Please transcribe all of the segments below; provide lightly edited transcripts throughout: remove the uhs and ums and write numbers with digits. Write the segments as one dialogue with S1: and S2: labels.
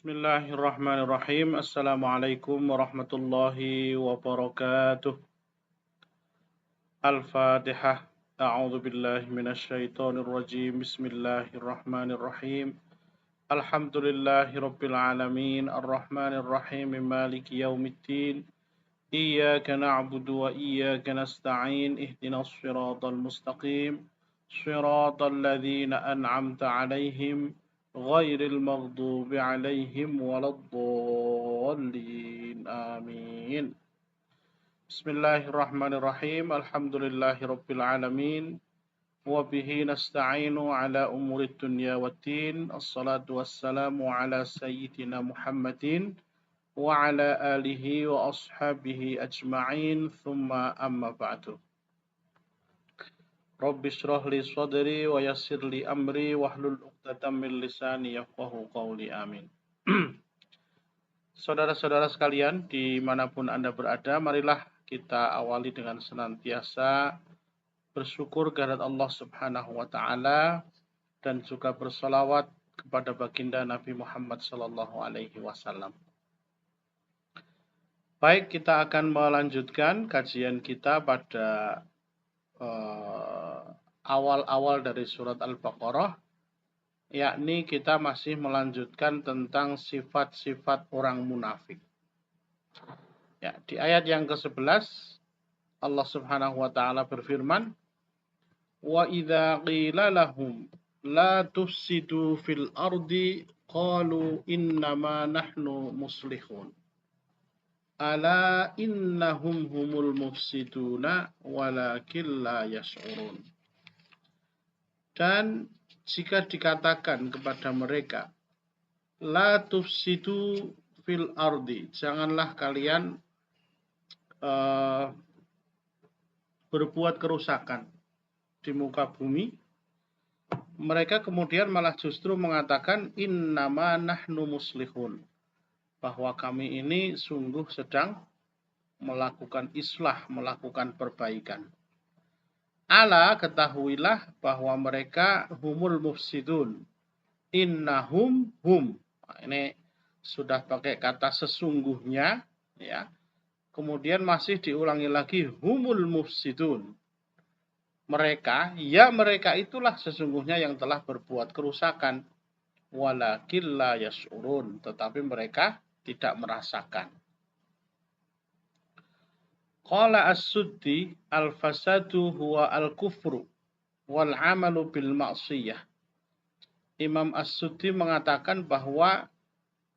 S1: Bismillahirrahmanirrahim. Assalamualaikum warahmatullahi wabarakatuh. Al-Fatihah. A'udzu billahi minasyaitonir rajim. Bismillahirrahmanirrahim. Alhamdulillahi rabbil alamin. Arrahmanir rahim. Maliki yaumiddin. Iyyaka na'budu wa iyyaka nasta'in. Ihdinas shiratal mustaqim. Shiratal ladzina an'amta 'alaihim ghairil maghdubi 'alaihim waladdallin. Amin. Bismillahirrahmanirrahim. Alhamdulillahirabbil alamin. Wa bihi nasta'inu 'ala umurid dunya waddin. Assalatu wassalamu 'ala sayyidina Muhammadin wa 'ala alihi wa ashabihi ajma'in. Tsumma amma ba'du. Rabbi shrah li sadri wa yassir li amri wahlul 'uqdatam min lisani yafqahu qawli. Amin. Saudara-saudara sekalian, dimanapun Anda berada, marilah kita awali dengan senantiasa bersyukur kehadirat Allah Subhanahu wa Ta'ala dan juga bersalawat kepada baginda Nabi Muhammad Sallallahu Alaihi Wasallam. Baik, kita akan melanjutkan kajian kita pada awal-awal dari surat Al-Baqarah, yakni kita masih melanjutkan tentang sifat-sifat orang munafik. Ya, di ayat yang ke-11 Allah Subhanahu wa Ta'ala berfirman, "Wa idza qila lahum la tufsidu fil ardi qalu innama nahnu muslihun. Ala innahum humul mufsiduna walakin la yash'urun." Dan jika dikatakan kepada mereka, la tufsidu fil ardi, janganlah kalian berbuat kerusakan di muka bumi, mereka kemudian malah justru mengatakan innama nahnu muslihun, bahwa kami ini sungguh sedang melakukan islah, melakukan perbaikan. Ala, ketahuilah bahwa mereka humul mufsidun. Innahum hum. Nah, ini sudah pakai kata sesungguhnya, ya. Kemudian masih diulangi lagi humul mufsidun. Mereka, ya mereka itulah sesungguhnya yang telah berbuat kerusakan. Walakin la yash'urun, tetapi mereka tidak merasakan. Qala as-Suddi al-fasadu huwa al-kufru wal amalu bil ma'siyah. Imam as-Suddi mengatakan bahwa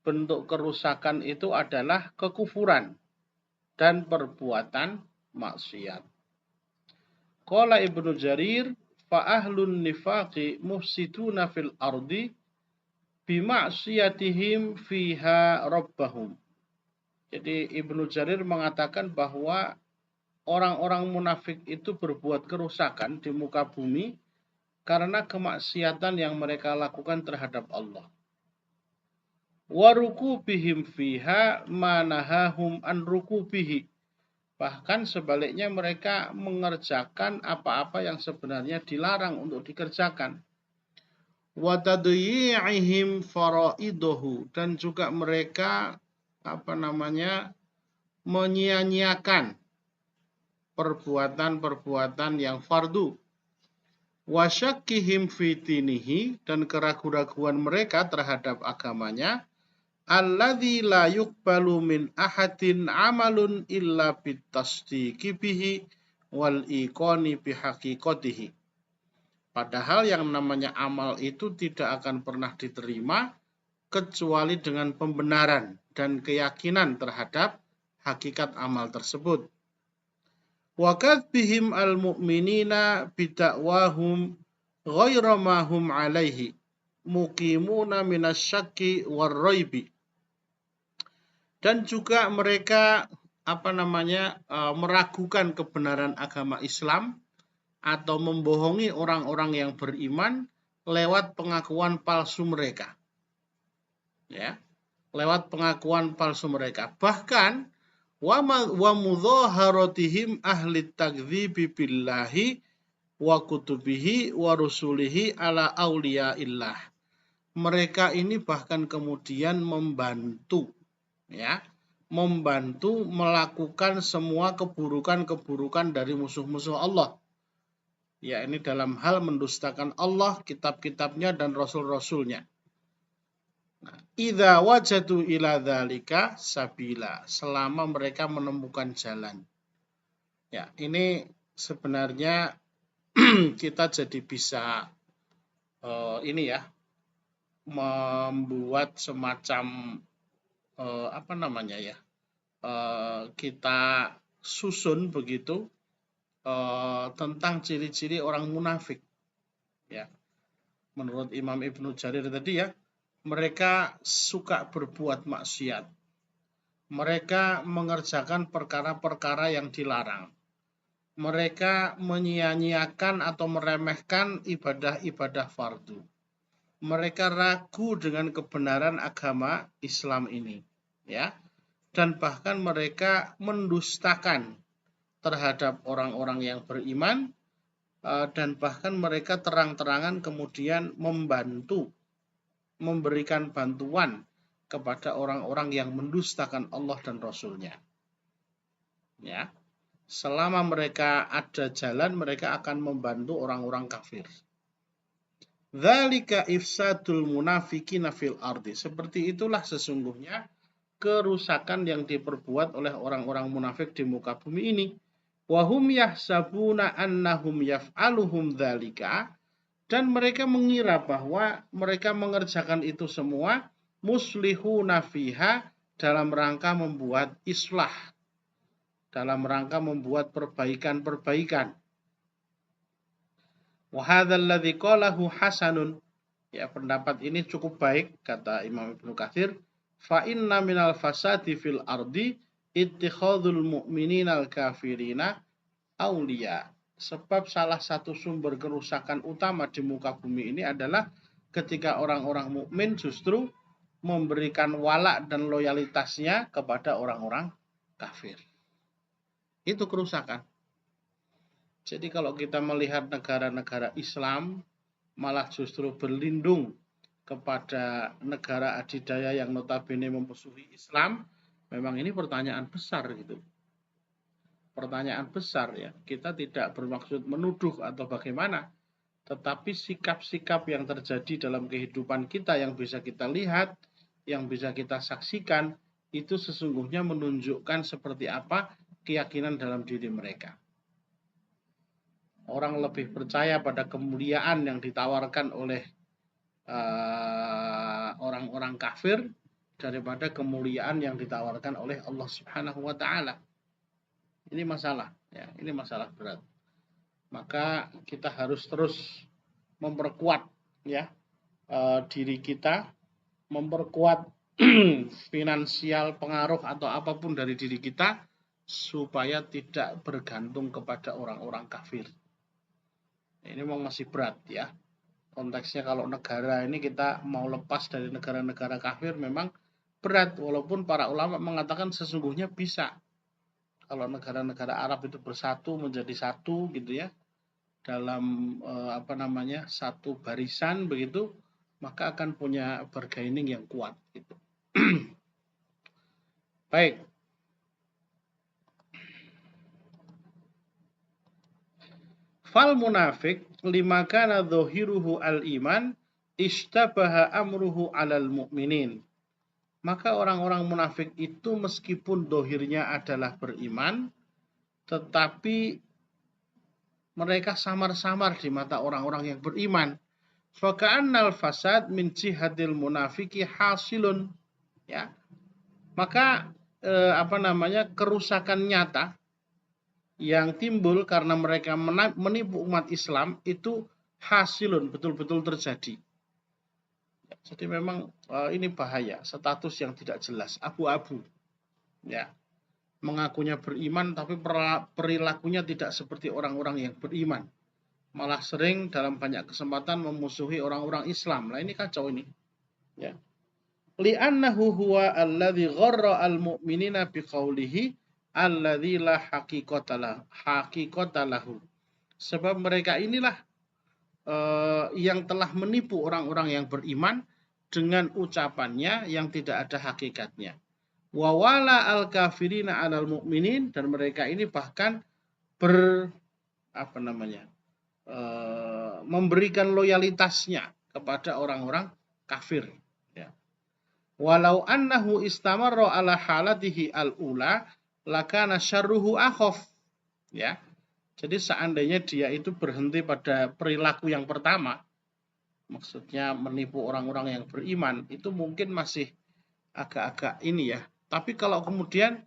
S1: bentuk kerusakan itu adalah kekufuran dan perbuatan maksiat. Qala Ibnu Jarir fa ahlun nifaqi mufsiduna fil ardi bima'siyatihim fiha rabbahum. Jadi Ibnu Jarir mengatakan bahwa orang-orang munafik itu berbuat kerusakan di muka bumi karena kemaksiatan yang mereka lakukan terhadap Allah. Wa rukubihim fiha manahahum an rukubihi. Bahkan sebaliknya mereka mengerjakan apa-apa yang sebenarnya dilarang untuk dikerjakan. Wa tadyi'ihim faraidahu, dan juga mereka menyia-nyiakan perbuatan-perbuatan yang fardu. Wa syakkihim fi dinihi, dan keraguan-raguan mereka terhadap agamanya. Alladzi la yuqbalu min ahadin amalun illa bitasdiqi bihi wal iqani bihaqiqatihi. Padahal yang namanya amal itu tidak akan pernah diterima kecuali dengan pembenaran dan keyakinan terhadap hakikat amal tersebut. Wa kadzbihim al-mu'minina bidakwahum ghaira ma hum alaihi muqimuna minasyakki war-raibi. Dan juga mereka meragukan kebenaran agama Islam atau membohongi orang-orang yang beriman lewat pengakuan palsu mereka. Ya, lewat pengakuan palsu mereka. Bahkan wa mudhaharatihim ahli takdzibi billahi wa kutubihi wa rusulihi ala auliyaillah. mereka ini bahkan kemudian membantu melakukan semua keburukan-keburukan dari musuh-musuh Allah. Ya, ini dalam hal mendustakan Allah, kitab-kitabnya dan rasul-rasulnya. Idza wajadu ila dzalika sabila, selama mereka menemukan jalan. Ya, ini sebenarnya kita jadi bisa membuat semacam kita susun begitu tentang ciri-ciri orang munafik. Ya, menurut Imam Ibnu Jarir tadi ya, mereka suka berbuat maksiat. Mereka mengerjakan perkara-perkara yang dilarang. Mereka menyia-nyiakan atau meremehkan ibadah-ibadah fardu. Mereka ragu dengan kebenaran agama Islam ini, ya. Dan bahkan mereka mendustakan terhadap orang-orang yang beriman, dan bahkan mereka terang-terangan kemudian memberikan bantuan kepada orang-orang yang mendustakan Allah dan Rasul-Nya. Ya, selama mereka ada jalan, mereka akan membantu orang-orang kafir. Dzalika ifsadul munafiqina fil ardi. Seperti itulah sesungguhnya kerusakan yang diperbuat oleh orang-orang munafik di muka bumi ini. Wahum yahsabuna annahum yaf'aluhum dzalika, dan mereka mengira bahwa mereka mengerjakan itu semua muslihuna fiha, dalam rangka membuat islah, dalam rangka membuat perbaikan-perbaikan. Wa hadzal ladzi qalahu hasanun, ya, pendapat ini cukup baik, kata Imam Ibnu Katsir. Fa inna minal fasadi fil ardi ittikhadul mu'minina al-kafirina auliya. Sebab salah satu sumber kerusakan utama di muka bumi ini adalah ketika orang-orang mukmin justru memberikan walak dan loyalitasnya kepada orang-orang kafir. Itu kerusakan. Jadi kalau kita melihat negara-negara Islam malah justru berlindung kepada negara adidaya yang notabene memusuhi Islam, memang ini pertanyaan besar gitu. Pertanyaan besar ya. Kita tidak bermaksud menuduh atau bagaimana, tetapi sikap-sikap yang terjadi dalam kehidupan kita yang bisa kita lihat, yang bisa kita saksikan, itu sesungguhnya menunjukkan seperti apa keyakinan dalam diri mereka. Orang lebih percaya pada kemuliaan yang ditawarkan oleh orang-orang kafir daripada kemuliaan yang ditawarkan oleh Allah Subhanahu wa Ta'ala. Ini masalah, ya, ini masalah berat. Maka kita harus terus memperkuat, ya, diri kita, memperkuat finansial, pengaruh atau apapun dari diri kita supaya tidak bergantung kepada orang-orang kafir. Ini memang masih berat, ya. Konteksnya kalau negara ini kita mau lepas dari negara-negara kafir memang berat, walaupun para ulama mengatakan sesungguhnya bisa. Kalau negara-negara Arab itu bersatu menjadi satu gitu ya, dalam satu barisan begitu, maka akan punya bargaining yang kuat gitu. Baik. Fal munafik lima kana dhahiruhu al-iman ishtabaha amruhu 'alal mu'minin. Maka orang-orang munafik itu meskipun dohirnya adalah beriman, tetapi mereka samar-samar di mata orang-orang yang beriman. Faka'annal fasad min jihadil munafiki hasilun. Ya. Maka kerusakan nyata yang timbul karena mereka menipu umat Islam itu hasilun, betul-betul terjadi. Jadi memang ini bahaya, status yang tidak jelas, abu-abu. Ya. Mengakunya beriman tapi perilakunya tidak seperti orang-orang yang beriman. Malah sering dalam banyak kesempatan memusuhi orang-orang Islam. Nah, ini kacau ini. Ya. Li'annahu huwa alladzi gharra al-mu'minina biqaulihi alladzi la haqiqata lahu. Sebab mereka inilah yang telah menipu orang-orang yang beriman dengan ucapannya yang tidak ada hakikatnya. Wa wala al kafirina 'alal mu'minin, dan mereka ini bahkan memberikan loyalitasnya kepada orang-orang kafir, ya. Walau annahu istamarra ala halatihi al-ula lakana syarruhu akhaf, ya. Jadi seandainya dia itu berhenti pada perilaku yang pertama, maksudnya menipu orang-orang yang beriman, itu mungkin masih agak-agak ini ya. Tapi kalau kemudian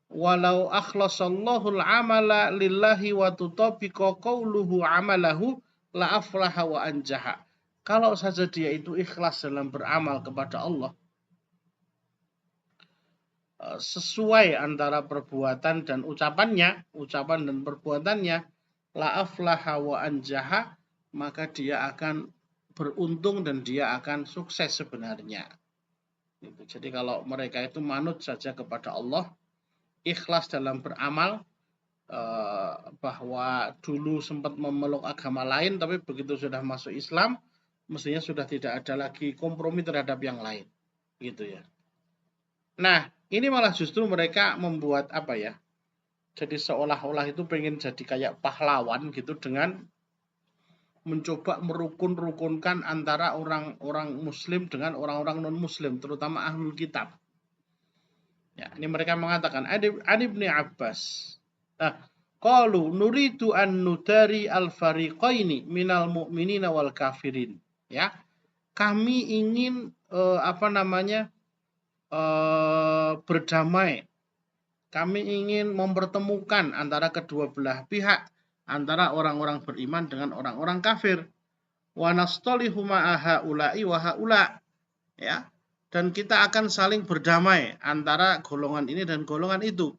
S1: walau akhlasallahu al-amala lillahi wa tutabiqa qawluhu amalahu la aflaha wa anjaha. Kalau saja dia itu ikhlas dalam beramal kepada Allah, sesuai antara perbuatan dan ucapan dan perbuatannya, la aflaha wa anjaha, maka dia akan beruntung dan dia akan sukses sebenarnya. Jadi kalau mereka itu manut saja kepada Allah, ikhlas dalam beramal, bahwa dulu sempat memeluk agama lain, tapi begitu sudah masuk Islam, mestinya sudah tidak ada lagi kompromi terhadap yang lain, gitu ya. Nah, ini malah justru mereka membuat jadi seolah-olah itu pengen jadi kayak pahlawan gitu, dengan mencoba merukun-rukunkan antara orang-orang muslim dengan orang-orang non-muslim, terutama ahlul kitab. Ya, ini mereka mengatakan, An Ibnu Abbas, qalu nuridu an nudari al-fariqaini minal mu'minina wal kafirin. Ya, kami ingin berdamai. Kami ingin mempertemukan antara kedua belah pihak, antara orang-orang beriman dengan orang-orang kafir. Wa nastalihu ma'a haula'i wa haula'. Ya. Dan kita akan saling berdamai antara golongan ini dan golongan itu.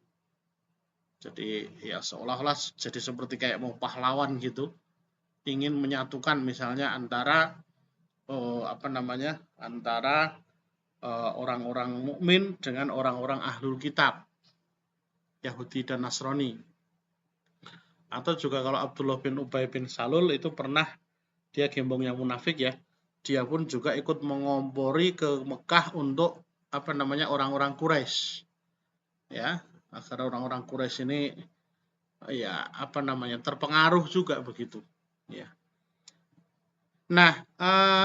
S1: Jadi ya seolah-olah jadi seperti kayak mau pahlawan gitu. Ingin menyatukan misalnya antara orang-orang mukmin dengan orang-orang ahlul kitab, Yahudi dan Nasrani. Atau juga kalau Abdullah bin Ubay bin Salul itu pernah, dia gembongnya munafik ya, dia pun juga ikut mengompori ke Mekah untuk orang-orang Quraisy, ya, agar orang-orang Quraisy ini terpengaruh juga begitu, ya. Nah,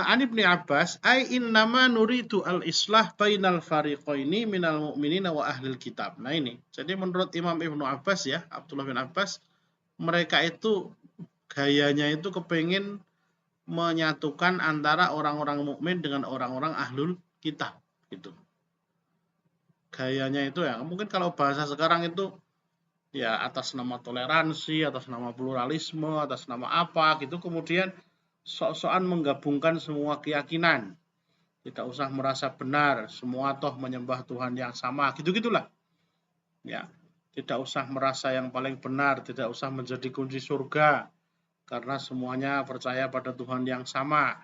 S1: An Ibnu Abbas, ai innama nuridu al-islah bainal fariqaini minal mu'minina wa ahlil kitab. Nah ini, jadi menurut Imam Ibnu Abbas ya, Abdullah bin Abbas, mereka itu gayanya itu kepingin menyatukan antara orang-orang mukmin dengan orang-orang ahlul kitab gitu. Gayanya itu ya, mungkin kalau bahasa sekarang itu ya atas nama toleransi, atas nama pluralisme, atas nama apa gitu, kemudian sok-sokan menggabungkan semua keyakinan. Tidak usah merasa benar, semua toh menyembah Tuhan yang sama, gitu-gitulah. Ya, tidak usah merasa yang paling benar, tidak usah menjadi kunci surga, karena semuanya percaya pada Tuhan yang sama.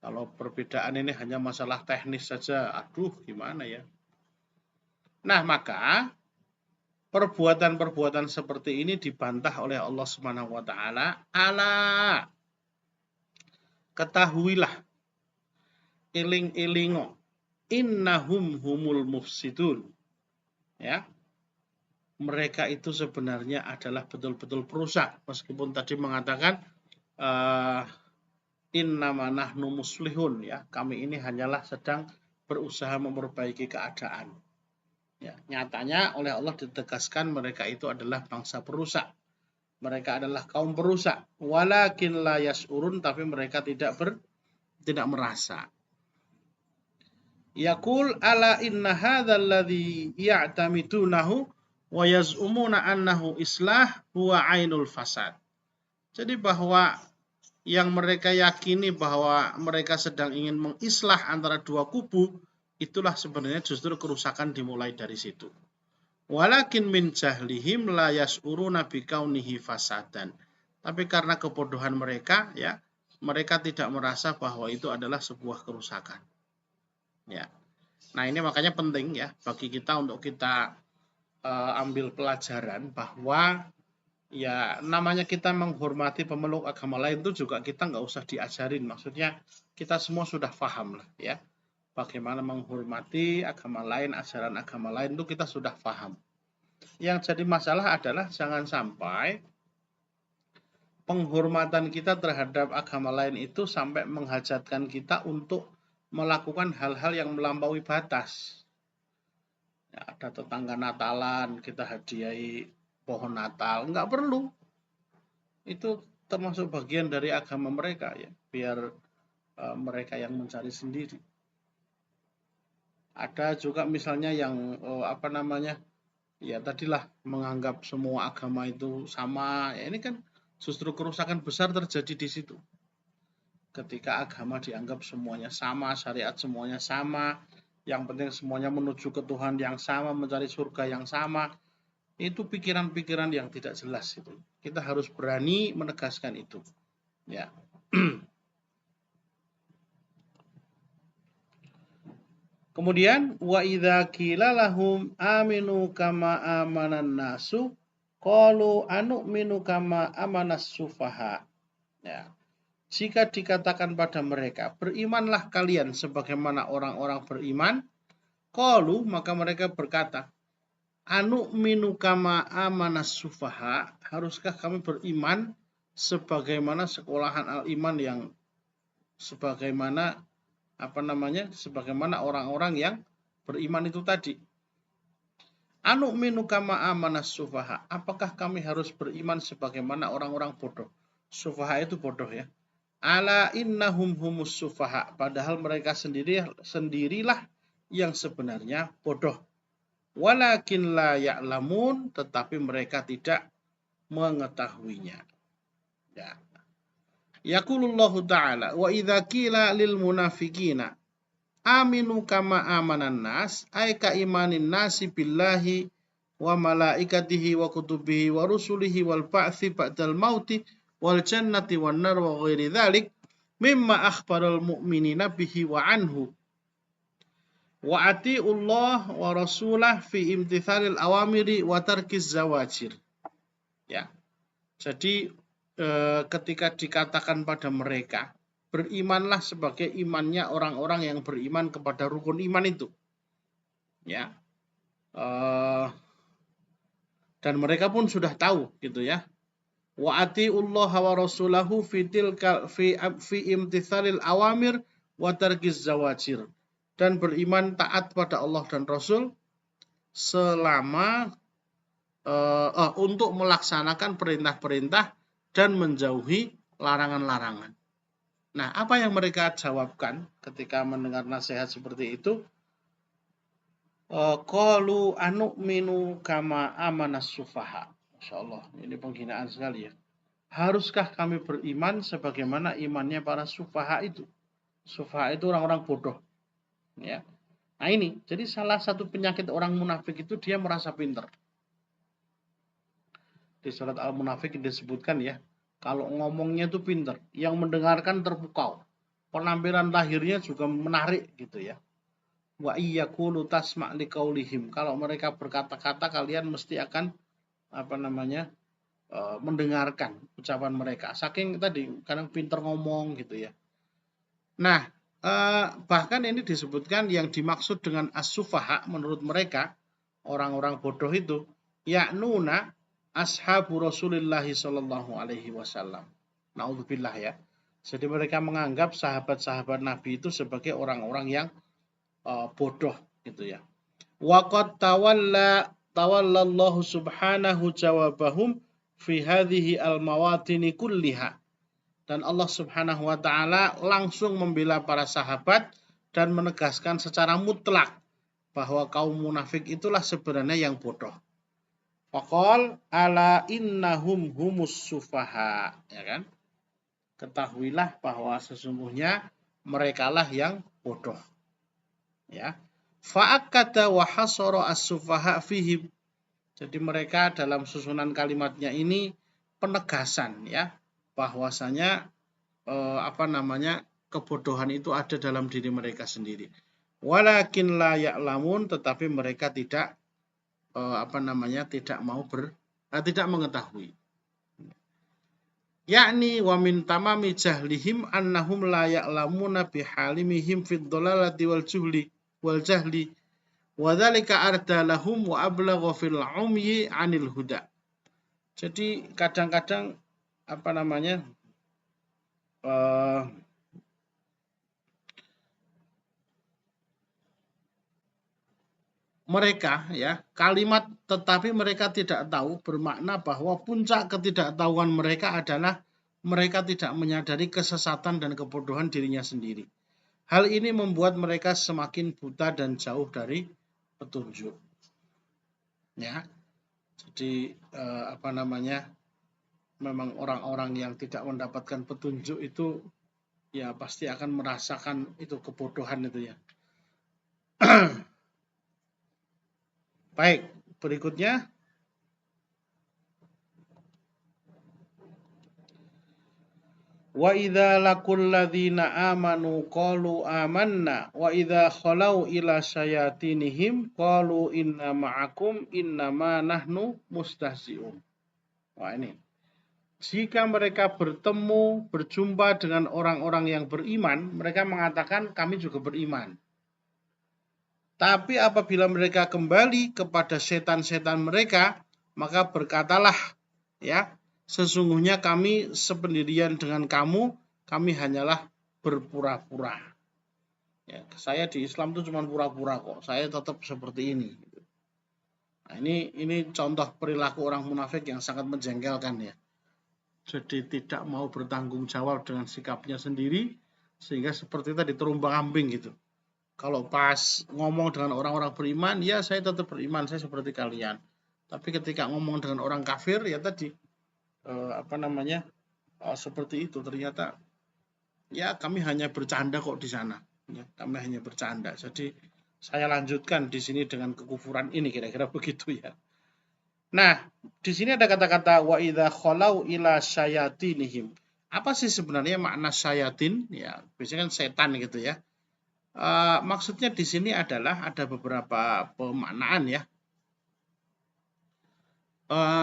S1: Kalau perbedaan ini hanya masalah teknis saja, aduh gimana ya. Nah, maka perbuatan-perbuatan seperti ini dibantah oleh Allah Subhanahu wa taala. Ala, ketahuilah, iling-ilingo, innahum humul mufsidun. Ya. Mereka itu sebenarnya adalah betul-betul perusak, meskipun tadi mengatakan innama nahnu muslihun, ya, kami ini hanyalah sedang berusaha memperbaiki keadaan. Ya, nyatanya oleh Allah ditegaskan mereka itu adalah bangsa perusak. Mereka adalah kaum perusak. Walakin la yas'urun, tapi mereka tidak merasa. Yaqul ala inna hadzal ladzi ya'tamidunahu wa yaz'umuna annahu islah huwa ainul fasad. Jadi bahwa yang mereka yakini bahwa mereka sedang ingin mengislah antara dua kubu, itulah sebenarnya justru kerusakan dimulai dari situ. Walakin min jahlihim la yas'uruna bikaunihi fasadan. Tapi karena kebodohan mereka, ya, mereka tidak merasa bahwa itu adalah sebuah kerusakan. Ya. Nah, ini makanya penting ya bagi kita untuk kita ambil pelajaran bahwa ya namanya kita menghormati pemeluk agama lain itu juga kita nggak usah diajarin. Maksudnya kita semua sudah paham lah ya. bagaimana menghormati agama lain, ajaran agama lain itu kita sudah paham. Yang jadi masalah adalah jangan sampai penghormatan kita terhadap agama lain itu sampai menghajatkan kita untuk melakukan hal-hal yang melampaui batas. Ya, ada tetangga Natalan, kita hadiahi pohon Natal, nggak perlu. Itu termasuk bagian dari agama mereka ya, biar mereka yang mencari sendiri. Ada juga misalnya yang ya tadilah menganggap semua agama itu sama. Ya ini kan justru kerusakan besar terjadi di situ. Ketika agama dianggap semuanya sama, syariat semuanya sama, yang penting semuanya menuju ke Tuhan yang sama, mencari surga yang sama, itu pikiran-pikiran yang tidak jelas itu. Kita harus berani menegaskan itu. Ya. Kemudian wa idza qila lahum aminu kama amanan nasu qalu anu'minu kama amanas sufaha. Ya. Jika dikatakan pada mereka, berimanlah kalian sebagaimana orang-orang beriman, qalu maka mereka berkata, anu'minu kama amanas sufaha, haruskah kami beriman sebagaimana sekolahan al-iman yang sebagaimana orang-orang yang beriman itu tadi. Anu'minu kama amanas sufaha, apakah kami harus beriman sebagaimana orang-orang bodoh? Sufaha itu bodoh ya. Ala innahum humus sufaha, padahal mereka sendirilah yang sebenarnya bodoh. Walakin la ya'lamun, tetapi mereka tidak mengetahuinya. Ya. Yaqulullahu ta'ala wa idza qila lil munafiqina aminu kama amanan nas ay ka imanin nasi billahi wa malaikatihi wa kutubihi wa rusulihi wal ba'tsi ba'dal mauti wal jannati wan nar wa ghairi dzalik mimma akhbaral mu'minina bihi wa anhu wa atiullah wa rasulah fi imtithalil awamiri wa tarkiz zawajir. Ya. Jadi ketika dikatakan pada mereka, berimanlah sebagai imannya orang-orang yang beriman kepada rukun iman itu. Ya. Dan mereka pun sudah tahu gitu ya. Wa atiullah wa rasulahu fi imtithalil awamir wa tarkiz zawajir. Dan beriman taat pada Allah dan Rasul selama untuk melaksanakan perintah-perintah dan menjauhi larangan-larangan. Nah, apa yang mereka jawabkan ketika mendengar nasihat seperti itu? Qalu anu'minu kama amanas sufaha. Masyaallah, ini penghinaan sekali ya. Haruskah kami beriman sebagaimana imannya para sufaha itu? Sufaha itu orang-orang bodoh. Ya. Nah ini, jadi salah satu penyakit orang munafik itu dia merasa pintar. Di surat Al-Munafik disebutkan ya, kalau ngomongnya itu pintar, yang mendengarkan terpukau. Penampilan lahirnya juga menarik gitu ya. Wa iyyaqulu tasma' liqaulihim. Kalau mereka berkata-kata kalian mesti akan mendengarkan ucapan mereka. Saking tadi kadang pintar ngomong gitu ya. Nah, bahkan ini disebutkan yang dimaksud dengan as-sufaha menurut mereka orang-orang bodoh itu ya'nuna ashabu Rasulillah sallallahu alaihi wasallam. Naudzubillah ya. Jadi mereka menganggap sahabat-sahabat Nabi itu sebagai orang-orang yang bodoh gitu ya. Wa qad tawallallahu subhanahu jawabahum fi hadhihi al-mawatini kulliha. Dan Allah Subhanahu wa taala langsung membela para sahabat dan menegaskan secara mutlak bahwa kaum munafik itulah sebenarnya yang bodoh. Faqal ala innahum humus sufaha, ya kan? Ketahuilah bahwa sesungguhnya merekalah yang bodoh. Ya. Fa'akada wa hasara as-sufaha fihim. Jadi mereka dalam susunan kalimatnya ini penegasan ya, bahwasanya kebodohan itu ada dalam diri mereka sendiri. Walakin la ya'lamun, tetapi mereka tidak tidak mengetahui. yakni wa min tamami jahlihim annahum la ya'lamuna bihalimihim fid dhalalati wal jahli wa dzalika arda lahum wa ablagha fil umyi 'anil huda. Jadi kadang-kadang apa namanya mereka ya kalimat tetapi mereka tidak tahu bermakna bahwa puncak ketidaktahuan mereka adalah mereka tidak menyadari kesesatan dan kebodohan dirinya sendiri. Hal ini membuat mereka semakin buta dan jauh dari petunjuk. Ya, jadi apa namanya? Memang orang-orang yang tidak mendapatkan petunjuk itu ya pasti akan merasakan itu kebodohan itu ya. Baik, berikutnya wa idza laqul ladzina amanu qalu amanna wa idza khalau ila syayatinihim qalu inna ma'akum innama nahnu mustahzi'un. Wah ini. Jika mereka berjumpa dengan orang-orang yang beriman, mereka mengatakan kami juga beriman. Tapi apabila mereka kembali kepada setan-setan mereka, maka berkatalah, ya, sesungguhnya kami sependirian dengan kamu, kami hanyalah berpura-pura. Ya, saya di Islam itu cuma pura-pura kok, saya tetap seperti ini. Nah, ini contoh perilaku orang munafik yang sangat menjengkelkan ya. Jadi tidak mau bertanggung jawab dengan sikapnya sendiri, sehingga seperti tadi terumbang-ambing gitu. Kalau pas ngomong dengan orang-orang beriman, ya saya tetap beriman, saya seperti kalian. Tapi ketika ngomong dengan orang kafir, ya tadi seperti itu ternyata ya kami hanya bercanda kok di sana. Ya, kami hanya bercanda. Jadi saya lanjutkan di sini dengan kekufuran ini kira-kira begitu ya. Nah, di sini ada kata-kata wa idza khalau ila syayatinihim. Apa sih sebenarnya makna syayatin? Ya, biasanya kan setan gitu ya. Maksudnya di sini adalah ada beberapa pemaknaan ya.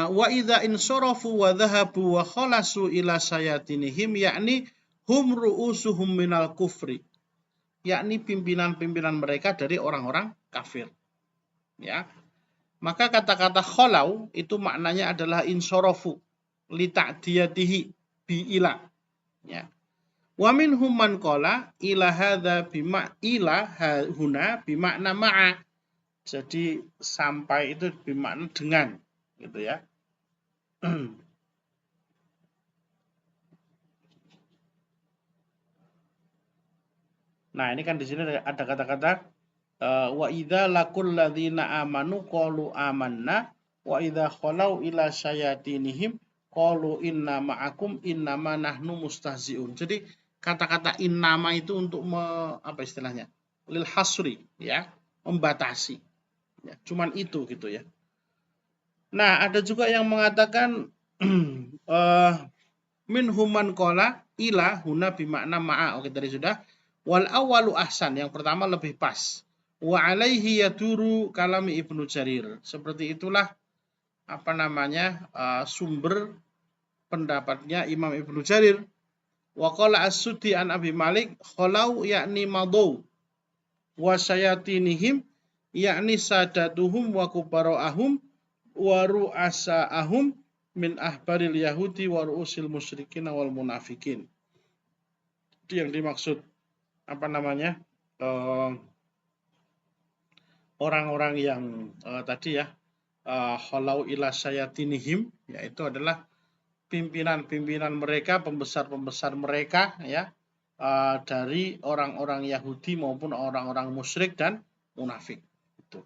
S1: Wa idza insarafu wa dhahabu wa khalasu ila sayatinihim yakni hum ru'usuhum minal kufri. Yakni pimpinan-pimpinan mereka dari orang-orang kafir. Ya. Maka kata-kata khalau itu maknanya adalah insarafu li ta'diyatihi bi ila. Ya. Wa minhum man qala ila hadza bima ila huna bimakna ma'a. Jadi sampai itu bermakna dengan gitu ya. Nah, ini kan di sini ada kata-kata wa idza laqul ladzina amanu qalu amanna wa idza khalau ila syayatinihim qalu inna ma'akum innama nahnu mustahzi'un. Jadi kata-kata innama itu untuk apa istilahnya? Lil hasri ya, membatasi. Ya, cuman itu gitu ya. Nah, ada juga yang mengatakan min human qala ila huna bimakna ma'a. Oke, tadi sudah. Wal awalu ahsan, yang pertama lebih pas. Wa alaihi yaduru kalami Ibnu Jarir. Seperti itulah apa namanya sumber pendapatnya Imam Ibnu Jarir. Wa qala as-Suddi an Abi Malik khalau yakni madau wa sayatinihim yakni sadatuhum wa kubara'ahum wa ru'asa'ahum min ahbaril yahudi wa ru'usil musyrikin wal munafikin. Itu yang dimaksud apa namanya orang-orang yang tadi ya khalau ila sayatinihim, yaitu adalah pimpinan-pimpinan mereka, pembesar-pembesar mereka ya dari orang-orang Yahudi maupun orang-orang musyrik dan munafik. Itu.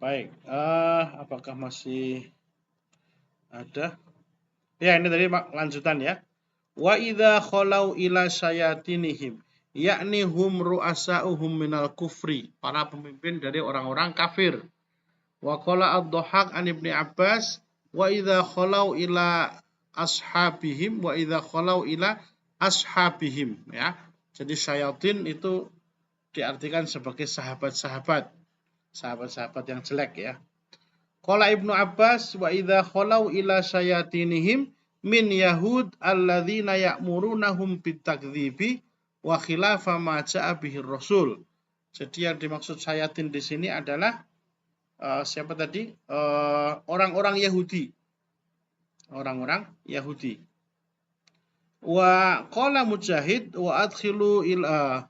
S1: Baik, apakah masih ada? Ya, ini tadi lanjutan ya. Wa idza khalau ila syayatinihim yakni hum ru'asa'uhum minal kufri, para pemimpin dari orang-orang kafir. Wa qala ad-Dhahhak an Ibnu Abbas wa idza khalau ila ashabihim wa idza khalau ila ashabihim ya. Jadi syayatin itu diartikan sebagai sahabat-sahabat yang jelek ya. Qala Ibnu Abbas wa idza khalau ila syayatinihim min yahud alladzina ya'murunahum bitakdzibi wa khilafa ma ja'a bihi rasul. Jadi yang dimaksud syayatin di sini adalah siapa tadi? Orang-orang Yahudi. Orang-orang Yahudi. Wa qala Mujahid wa adkhilu ila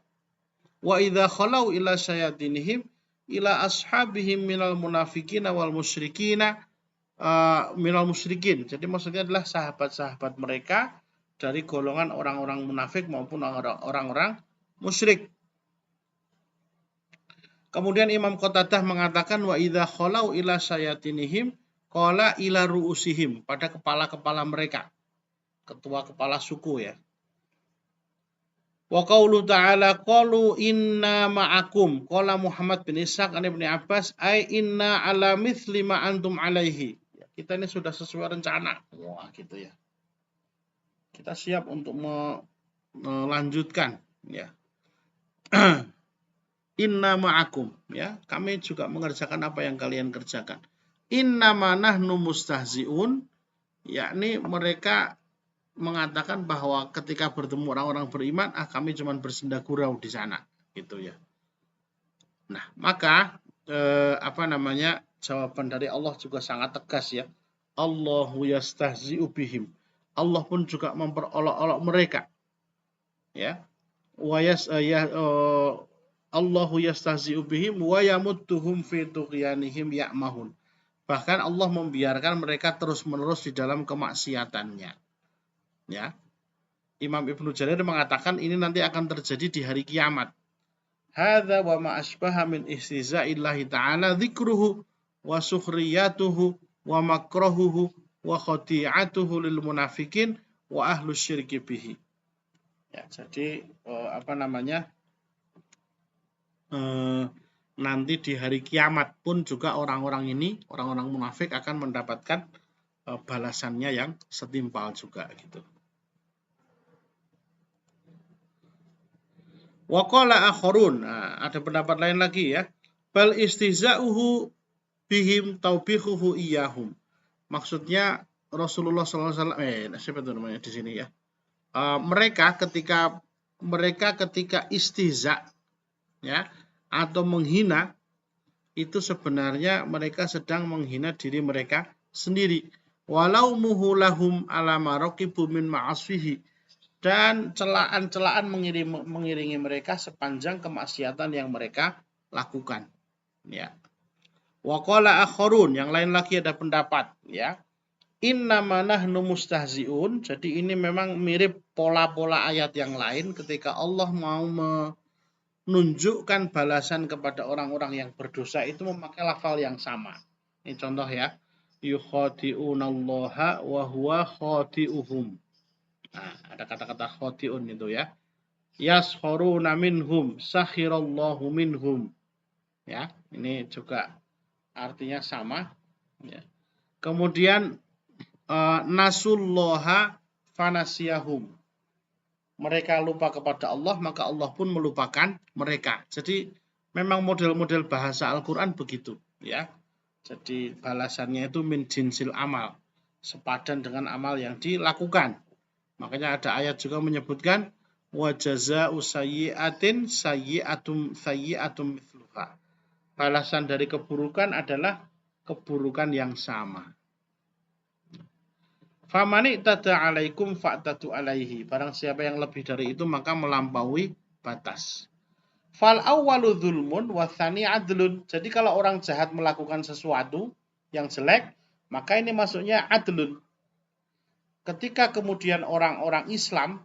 S1: wa idza khalau ila syayatinihim ila ashabihim minal munafiqina wal musyrikina minal musyrikin. Jadi maksudnya adalah sahabat-sahabat mereka dari golongan orang-orang munafik maupun orang-orang musyrik. Kemudian Imam Qatadah mengatakan wa idza khalau ila syayatinihim qala ila ru'usihim, pada kepala-kepala mereka. Ketua kepala suku ya. Wa qaulu ta'ala qalu inna ma'akum qala Muhammad bin Ishaq an Ibnu Abbas ai inna ala mithli ma antum alaihi. Ya, kita ini sudah sesuai rencana. Wah, gitu ya. Kita siap untuk melanjutkan ya. Inna ma'akum ya. Kami juga mengerjakan apa yang kalian kerjakan. Inna ma nahnu mustahzi'un, yakni mereka mengatakan bahwa ketika bertemu orang-orang beriman, kami cuma bersenda gurau di sana, gitu ya. Nah, maka jawaban dari Allah juga sangat tegas ya. Allahu yastahzi'u bihim. Allah pun juga memperolok-olok mereka. Ya. Allahu yastahzi'u bihim wa yamudduhum fi tughyanihim ya'mahun. Bahkan Allah membiarkan mereka terus-menerus di dalam kemaksiatannya. Ya. Imam Ibnu Jarir mengatakan ini nanti akan terjadi di hari kiamat. Hadza wa ma asbaha min istihza'illahi ta'ala dzikruhu wa sukhriyatuhu wa makrahuhu wa khati'atuhu lil munafikin wa ahlus syirki bihi. Ya, jadi nanti di hari kiamat pun juga orang-orang ini, orang-orang munafik akan mendapatkan balasannya yang setimpal juga gitu. Wa qala akharun, ada pendapat lain lagi ya. Bal istihza'uhu bihim taubihuhu iyahum. Maksudnya Rasulullah SAW, siapa itu namanya di sini ya. Mereka ketika istihza ya atau menghina, itu sebenarnya mereka sedang menghina diri mereka sendiri. Walau muhulahum ala maraqibu min ma'asfihi, dan celaan-celaan mengiringi mereka sepanjang kemaksiatan yang mereka lakukan. Ya. Wa qala akharun, yang lain lagi ada pendapat ya. Innama nahnu mustahzi'un. Jadi ini memang mirip pola-pola ayat yang lain ketika Allah mau menunjukkan balasan kepada orang-orang yang berdosa itu memakai lafal yang sama. Ini contoh ya. Yukhadi'unallaha wa huwa khadi'uhum. Nah, ada kata-kata khadi'un itu ya. Yaskhuruna minhum sakhirallahu minhum. Ya, ini juga artinya sama ya. Kemudian nasullaha fanasiyahum. Mereka lupa kepada Allah, maka Allah pun melupakan mereka. Jadi memang model-model bahasa Al-Qur'an begitu ya. Jadi balasannya itu min jinsil amal, sepadan dengan amal yang dilakukan. Makanya ada ayat juga menyebutkan wa jazaa'u sayyi'atin sayyi'atum mithluha. Balasan dari keburukan adalah keburukan yang sama. Famani tada alaikum fa'tadu alaihi. Barang siapa yang lebih dari itu maka melampaui batas. Fal awwalu dzulmun wa tsani adlun. Jadi kalau orang jahat melakukan sesuatu yang jelek, maka ini masuknya adlun. Ketika kemudian orang-orang Islam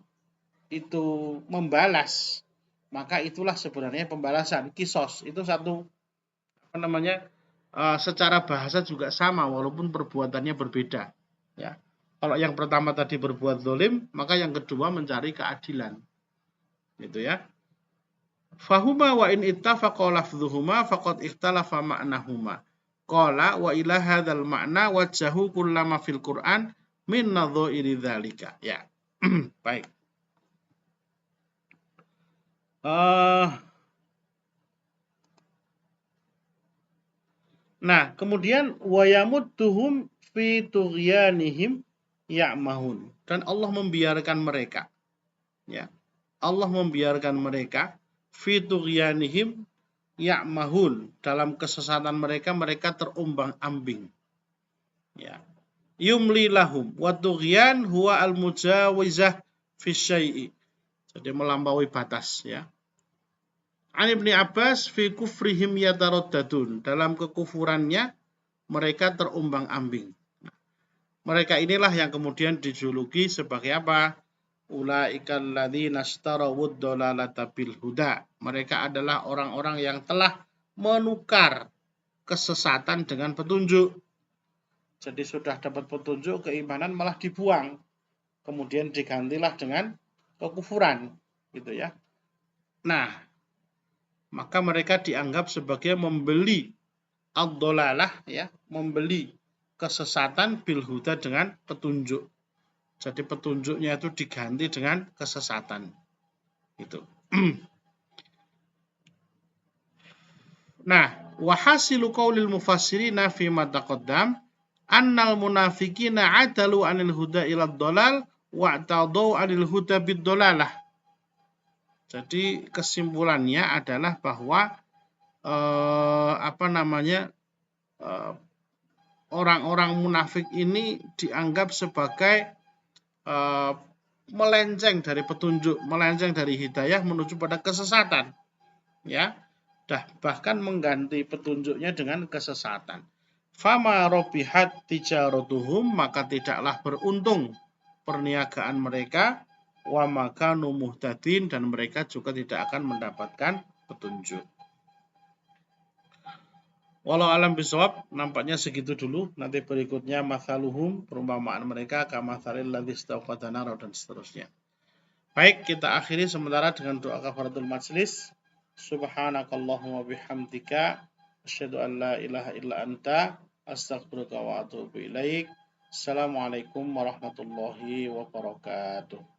S1: itu membalas, maka itulah sebenarnya pembalasan. Kisos itu satu secara bahasa juga sama walaupun perbuatannya berbeda. Ya. Kalau yang pertama tadi berbuat zalim, maka yang kedua mencari keadilan. Gitu ya. Fahuma wa in ittafaqa lafdhuhuma faqad ikhtalafa ma'nahuma. Qala wa ila hadzal ma'na wajjahu kullama fil Qur'an min nadhairi dzalika. Ya. Baik. Nah, kemudian wayamudduhum fi tughyanihim ya'mahun. Dan Allah membiarkan mereka, ya. Allah membiarkan mereka fi tughyanihim ya'mahun, dalam kesesatan mereka mereka terombang-ambing, ya. Yumli lahum wa tughyan huwa al-mujawizah fi syai'i. Jadi melampaui batas, ya. An Ibnu Abbas fi kufrihim yataraddadun, dalam kekufurannya mereka terombang-ambing. Mereka inilah yang kemudian dijuluki sebagai apa? Ulaikal ladzina ishtarawud dhalalata bil huda. Mereka adalah orang-orang yang telah menukar kesesatan dengan petunjuk. Jadi sudah dapat petunjuk, keimanan malah dibuang. Kemudian digantilah dengan kekufuran, gitu ya. Nah, maka mereka dianggap sebagai membeli ad-dhalalah, ya, membeli kesesatan bil huda dengan petunjuk. Jadi petunjuknya itu diganti dengan kesesatan. Itu. Nah, wahasilu qaulil mufassirina fi ma taqaddam annal munafiqina adalu anil huda ila dhalal wa ta'dau anil huda bid dhalalah. Jadi kesimpulannya adalah bahwa orang-orang munafik ini dianggap sebagai melenceng dari petunjuk, melenceng dari hidayah menuju pada kesesatan, ya. Bahkan mengganti petunjuknya dengan kesesatan. Fama robihat tijaratuhum, maka tidaklah beruntung perniagaan mereka, wa makanu muhtadin, dan mereka juga tidak akan mendapatkan petunjuk. Walau alam bisawab, nampaknya segitu dulu. Nanti berikutnya mathaluhum, perumpamaan mereka, kamathalil ladzi istauqada nara, dan seterusnya. Baik, kita akhiri sementara dengan doa kafaratul majlis. Subhanakallahumma bihamdika asyhadu an la ilaha illa anta astaghfiruka wa atubu ilaik. Assalamualaikum warahmatullahi wabarakatuh.